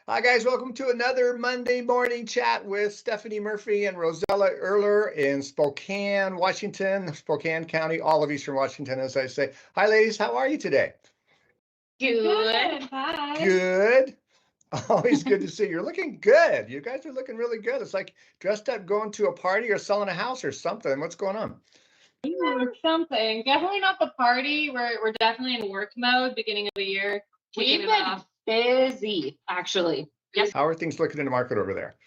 Hi guys, welcome to another Monday morning chat with Stephanie Murphy and Rosella Erler in Spokane, Washington, Spokane County, all of Eastern Washington, as I say. Hi ladies, how are you today? Good. Hi. Good. Always good to see you. You're looking good. You guys are looking really good. It's like dressed up going to a party or selling a house or something. What's going on? Something. Definitely not the party. We're definitely in work mode, beginning of the year. We've been busy, actually. Yes. How are things looking in the market over there?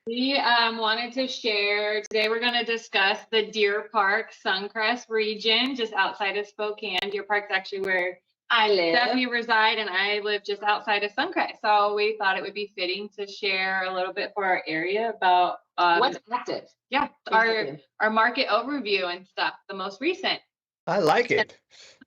We wanted to share, today we're going to discuss the Deer Park, Suncrest region, just outside of Spokane. Deer Park's actually where I live. Stephanie reside, and I live just outside of Suncrest. So we thought it would be fitting to share a little bit for our area about what's active. Yeah, our market overview and stuff, the most recent. I like it.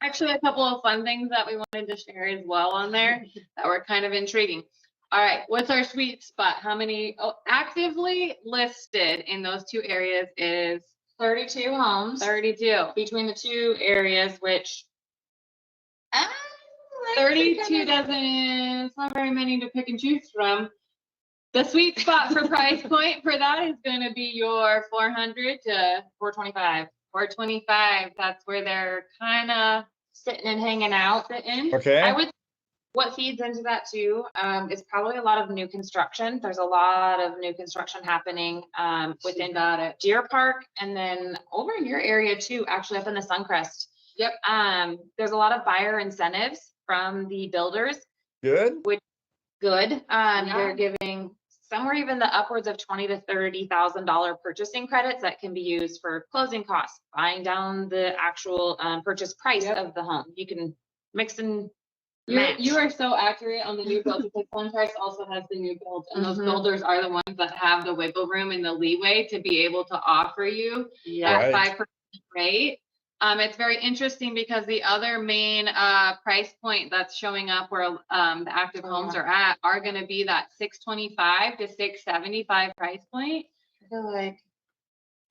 Actually, a couple of fun things that we wanted to share as well on there that were kind of intriguing. All right, what's our sweet spot? How many actively listed in those two areas is 32 homes. 32 between the two areas, which 32 doesn't, it's not very many to pick and choose from. The sweet spot for price point for that is going to be your 400 to 425. 425. That's where they're kind of sitting and hanging out. Okay. What feeds into that too is probably a lot of new construction. There's a lot of new construction happening within Deer Park, and then over in your area too, actually up in the Suncrest. Yep. There's a lot of buyer incentives from the builders. Good. Good. They're giving somewhere even the upwards of $20,000 to $30,000 purchasing credits that can be used for closing costs, buying down the actual purchase price of the home. You can mix and match. You are so accurate on the new builds because Suncrest also has the new builds, and those builders are the ones that have the wiggle room and the leeway to be able to offer you that 5% rate. It's very interesting because the other main price point that's showing up where the active homes are going to be that 625 to 675 price point. I feel like,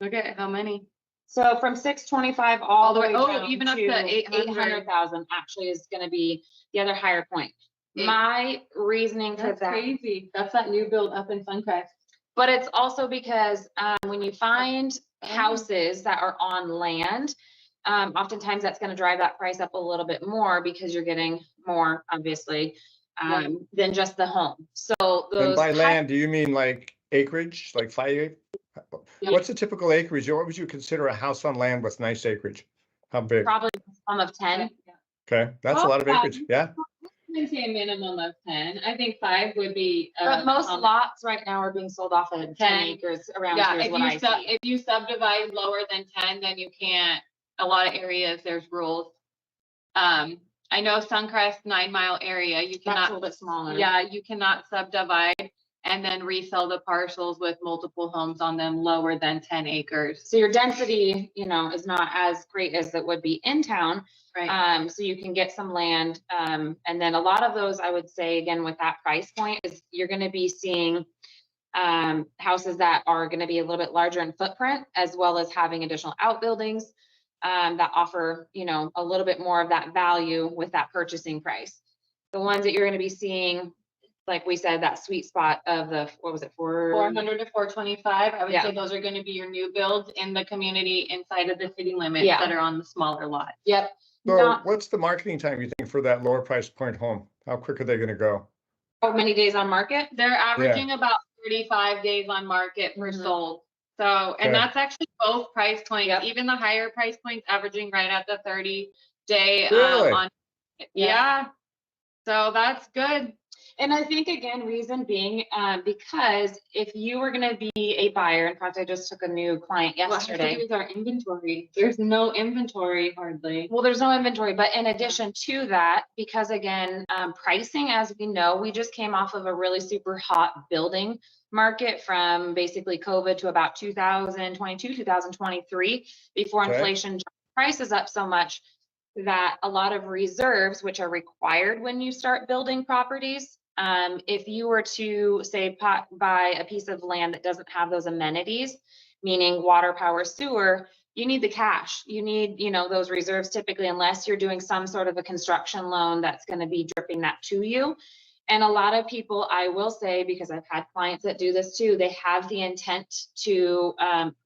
look at how many. So from 625 all the way down even to up to 800,000 actually is going to be the other higher point. My reasoning for that. That's crazy. That's that new build up in Suncrest. But it's also because when you find houses that are on land, oftentimes that's going to drive that price up a little bit more because you're getting more, obviously, than just the home. So those. And by land, do you mean like acreage, like 5? What's the typical acreage? What would you consider a house on land with nice acreage? How big? Probably a sum of 10. Okay, that's a lot of acreage. Yeah. I would say a minimum of 10. I think 5 would be. But most lots right now are being sold off at 10 acres around here. If you subdivide lower than 10, then you can't. A lot of areas there's rules. I know Suncrest 9 Mile area. You cannot. That's a little bit smaller. Yeah, you cannot subdivide and then resell the parcels with multiple homes on them lower than 10 acres. So your density, is not as great as it would be in town. Right. So you can get some land. And then a lot of those, I would say, again, with that price point is you're going to be seeing houses that are going to be a little bit larger in footprint, as well as having additional outbuildings that offer, a little bit more of that value with that purchasing price. The ones that you're going to be seeing, like we said, that sweet spot of the, 400 to 425. I would say those are going to be your new builds in the community inside of the city limits that are on the smaller lot. Yep. So what's the marketing time you think for that lower price point home? How quick are they going to go? How many days on market? They're averaging about 35 days on market for sold. So, and that's actually both price points. Even the higher price points averaging right at the 30-day on. Yeah. So that's good. And I think, again, reason being, because if you were going to be a buyer, in fact, I just took a new client yesterday. With our inventory, there's no inventory hardly. Well, there's no inventory, but in addition to that, because again, pricing, as we know, we just came off of a really super hot building market from basically COVID to about 2022, 2023, before inflation dropped prices up so much that a lot of reserves, which are required when you start building properties, if you were to say buy a piece of land that doesn't have those amenities, meaning water, power, sewer, you need the cash. You need, those reserves typically, unless you're doing some sort of a construction loan that's going to be dripping that to you. And a lot of people, I will say, because I've had clients that do this too, they have the intent to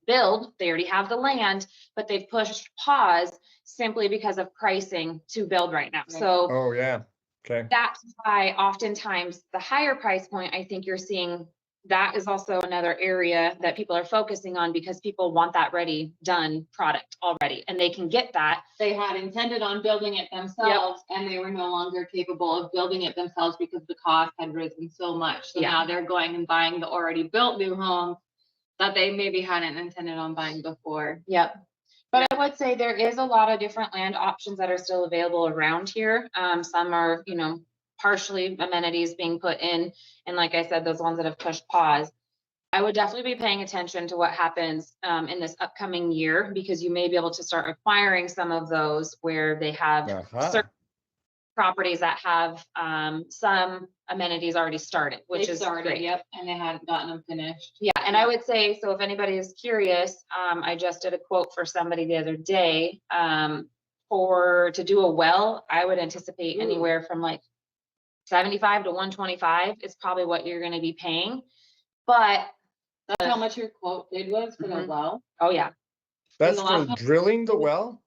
build, they already have the land, but they've pushed pause simply because of pricing to build right now. So oh yeah, okay, that's why oftentimes the higher price point, I think you're seeing, that is also another area that people are focusing on, because people want that ready, done product already, and they can get that. They had intended on building it themselves, and they were no longer capable of building it themselves because the cost had risen so much. So now they're going and buying the already built new home that they maybe hadn't intended on buying before. Yep. But I would say there is a lot of different land options that are still available around here. Some are, you know, partially amenities being put in. And like I said, those ones that have pushed pause. I would definitely be paying attention to what happens in this upcoming year, because you may be able to start acquiring some of those where they have certain properties that have some amenities already started, which is great. Yep, and they hadn't gotten them finished. Yeah, and I would say, so if anybody is curious, I just did a quote for somebody the other day to do a well. I would anticipate anywhere from like 75 to 125 is probably what you're going to be paying. But that's how much your quote bid was for the well. Oh yeah, that's for drilling the well.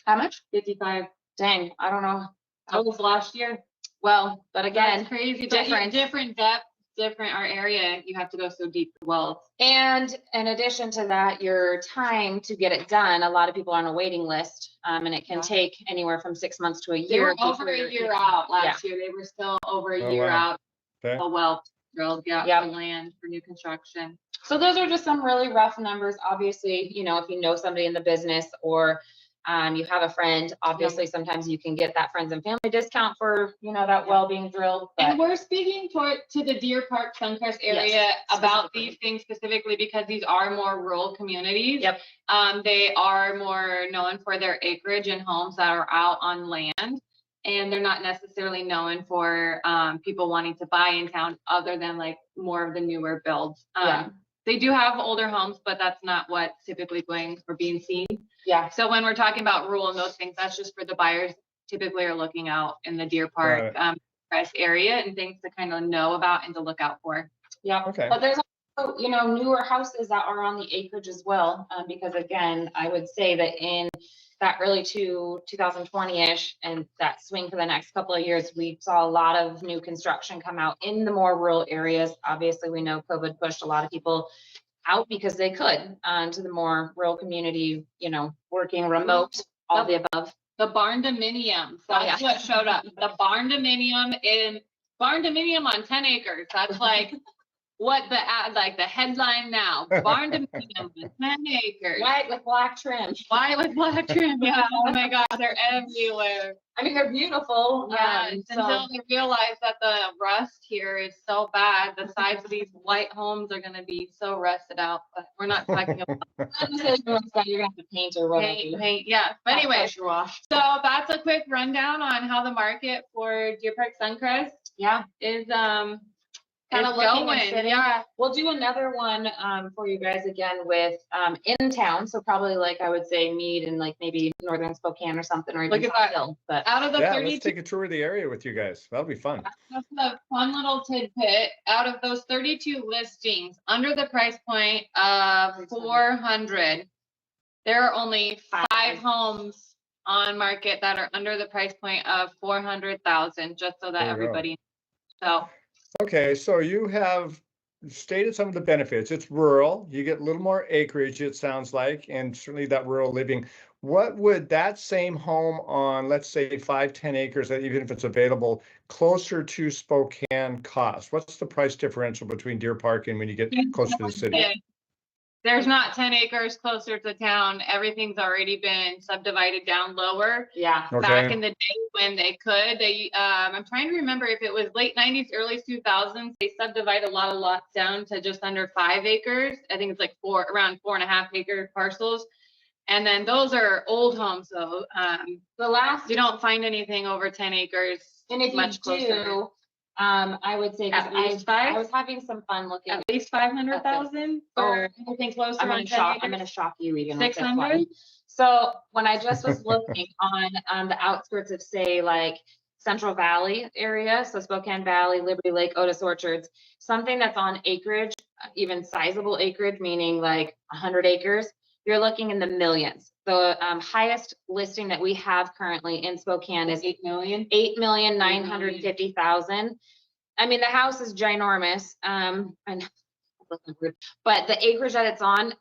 How much? 55. Dang, I don't know. That was last year. Well, but again, that's crazy. Different depth, different our area. You have to go so deep for wells. And in addition to that, your time to get it done, a lot of people are on a waiting list, and it can take anywhere from 6 months to a year. They were over a year out last year. They were still over a year out. Okay. A well drilled, for land for new construction. So those are just some really rough numbers. Obviously, you know, if you know somebody in the business, or you have a friend, obviously sometimes you can get that friends and family discount for, you know, that well being drilled. But and we're speaking to the Deer Park, Suncrest area about these things specifically because these are more rural communities. Yep. They are more known for their acreage and homes that are out on land. And they're not necessarily known for people wanting to buy in town, other than like more of the newer builds. They do have older homes, but that's not what's typically going or being seen. Yeah. So when we're talking about rural and those things, that's just for the buyers typically are looking out in the Deer Park area and things to kind of know about and to look out for. Yeah. Okay. But there's also, you know, newer houses that are on the acreage as well, because again, I would say that in that early to 2020-ish and that swing for the next couple of years, we saw a lot of new construction come out in the more rural areas. Obviously, we know COVID pushed a lot of people out because they could to the more rural community, you know, working remote, all the above. The barn dominium, that's what showed up. The barn dominium on 10 acres. That's like what the headline now. Barn dominium on 10 acres. White with black trim. White with black trim. Yeah. Oh my God, they're everywhere. I mean, they're beautiful. Yeah. Until they realize that the rust here is so bad, the sides of these white homes are going to be so rusted out. But we're not talking about. You're going to have to paint or whatever. Paint. Yeah. But anyway, so that's a quick rundown on how the market for Deer Park Suncrest is kind of going. Yeah, we'll do another one for you guys again with in town. So probably like I would say Meade and like maybe northern Spokane or something, or even Hill. But out of the 32, let's take a tour of the area with you guys. That'll be fun. That's a fun little tidbit. Out of those 32 listings under the price point of 400, there are only 5 homes on market that are under the price point of 400,000. Just so that everybody knows. So. Okay, so you have stated some of the benefits. It's rural. You get a little more acreage, it sounds like, and certainly that rural living. What would that same home on, let's say, 5-10 acres, even if it's available, closer to Spokane cost? What's the price differential between Deer Park and when you get closer to the city? There's not 10 acres closer to town. Everything's already been subdivided down lower. Yeah. Okay. Back in the day when they could, I'm trying to remember if it was late 90s, early 2000s, they subdivided a lot of lots down to just under 5 acres. I think it's like around 4.5 acre parcels. And then those are old homes. So you don't find anything over 10 acres. And if much closer. I would say I was having some fun looking at least 500,000 or anything closer. I'm gonna shock you even 600. So when I just was looking on the outskirts of say like Central Valley area, so Spokane Valley, Liberty Lake, Otis Orchards, something that's on acreage, even sizable acreage, meaning like 100 acres, you're looking in the millions. The highest listing that we have currently in Spokane is 8 million. 8,950,000. I mean, the house is ginormous, but the acreage that it's on,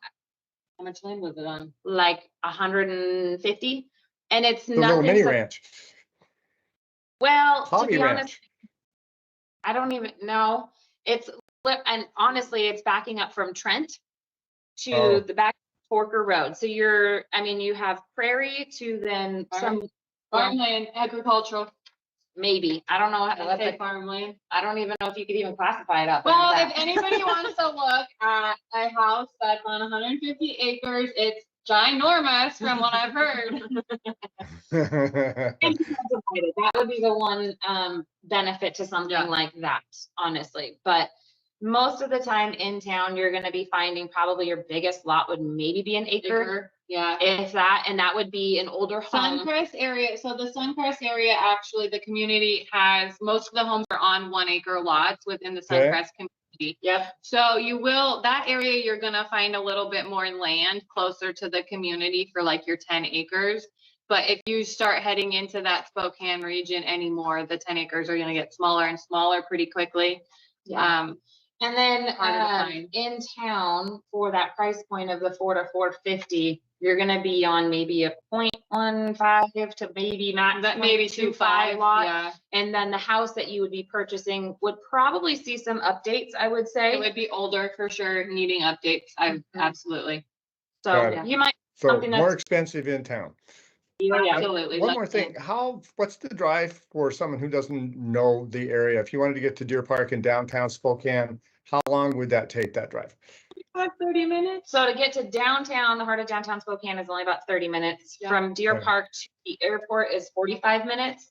How much land was it on? like 150, and it's The little nothing. mini ranch. Well, to Hobby be honest, ranch. I don't even know. It's, and honestly, it's backing up from Trent to the back Forker Road. So you're, I mean, you have prairie to then some Farmland, agricultural. maybe. I don't know. Let's say farmland. I don't even know if you could even classify it up. Well, if anybody wants to look at a house that's on 150 acres, it's ginormous from what I've heard. That would be the one benefit to something like that, honestly. But most of the time in town, you're going to be finding probably your biggest lot would maybe be an acre. Yeah. If that, and that would be an older home. Suncrest area. So the Suncrest area, actually, the community has, most of the homes are on 1 acre lots within the Suncrest community. Yep. So you will, that area, you're going to find a little bit more land closer to the community for like your 10 acres. But if you start heading into that Spokane region anymore, the 10 acres are going to get smaller and smaller pretty quickly. Yeah. And then in town for that price point of the 4 to 450, you're going to be on maybe a 0.15 to maybe max, that maybe 2.5 lot. Yeah. And then the house that you would be purchasing would probably see some updates, I would say. It would be older for sure, needing updates. Absolutely. So you might. So more expensive in town. Absolutely. One more thing, what's the drive for someone who doesn't know the area? If you wanted to get to Deer Park in downtown Spokane, how long would that take, that drive? 30 minutes. So to get to downtown, the heart of downtown Spokane is only about 30 minutes. Yeah. From Deer Park to the airport is 45 minutes.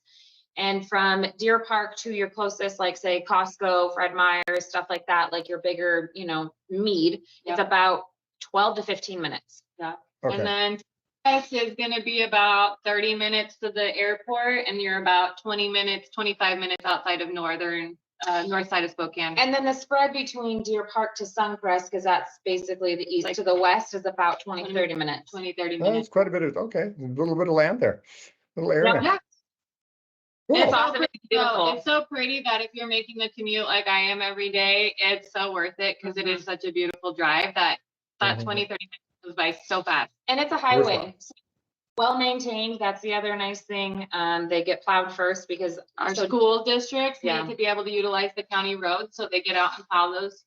And from Deer Park to your closest, like say Costco, Fred Meyer, stuff like that, like your bigger, Mead, it's about 12 to 15 minutes. Yeah. Okay. And then this is going to be about 30 minutes to the airport, and you're about 20 minutes, 25 minutes outside of north side of Spokane. And then the spread between Deer Park to Suncrest, because that's basically the east to the west, is about 20, 30 minutes. 20, 30 Oh, minutes. that's quite a bit of, a little bit of land there, little area. Yeah. Cool. It's awesome. It's beautiful. It's so pretty that if you're making the commute like I am every day, it's so worth it because it is such a beautiful drive that 20, 30 minutes goes by so fast. And it's a highway. Well maintained. That's the other nice thing. They get plowed first because our school districts need to be able to utilize the county roads, so they get out and plow those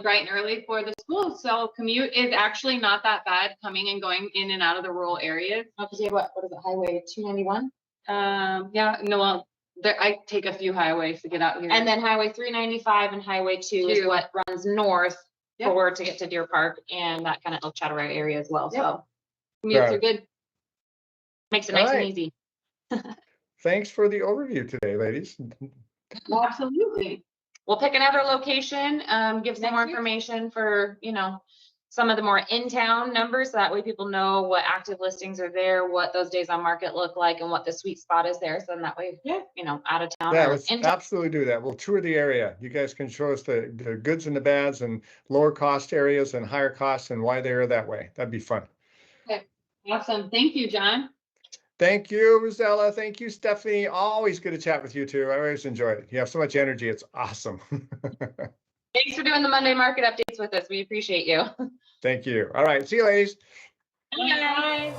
bright and early for the school. So commute is actually not that bad coming and going in and out of the rural areas. Because you have what is it, Highway 291? I take a few highways to get out here. And then Highway 395 and Highway 2 is what runs north forward to get to Deer Park and that kind of El Chattahoochee area as well. So commutes are good. Makes it nice and easy. Thanks for the overview today, ladies. Absolutely. We'll pick another location, give some more information for, some of the more in-town numbers. So that way people know what active listings are there, what those days on market look like, and what the sweet spot is there. So then that way, out of town. Yeah, let's absolutely do that. We'll tour the area. You guys can show us the goods and the bads and lower cost areas and higher costs and why they are that way. That'd be fun. Okay. Awesome. Thank you, John. Thank you, Rosella. Thank you, Stephanie. Always good to chat with you too. I always enjoyed it. You have so much energy. It's awesome. Thanks for doing the Monday market updates with us. We appreciate you. Thank you. All right. See you, ladies. Bye.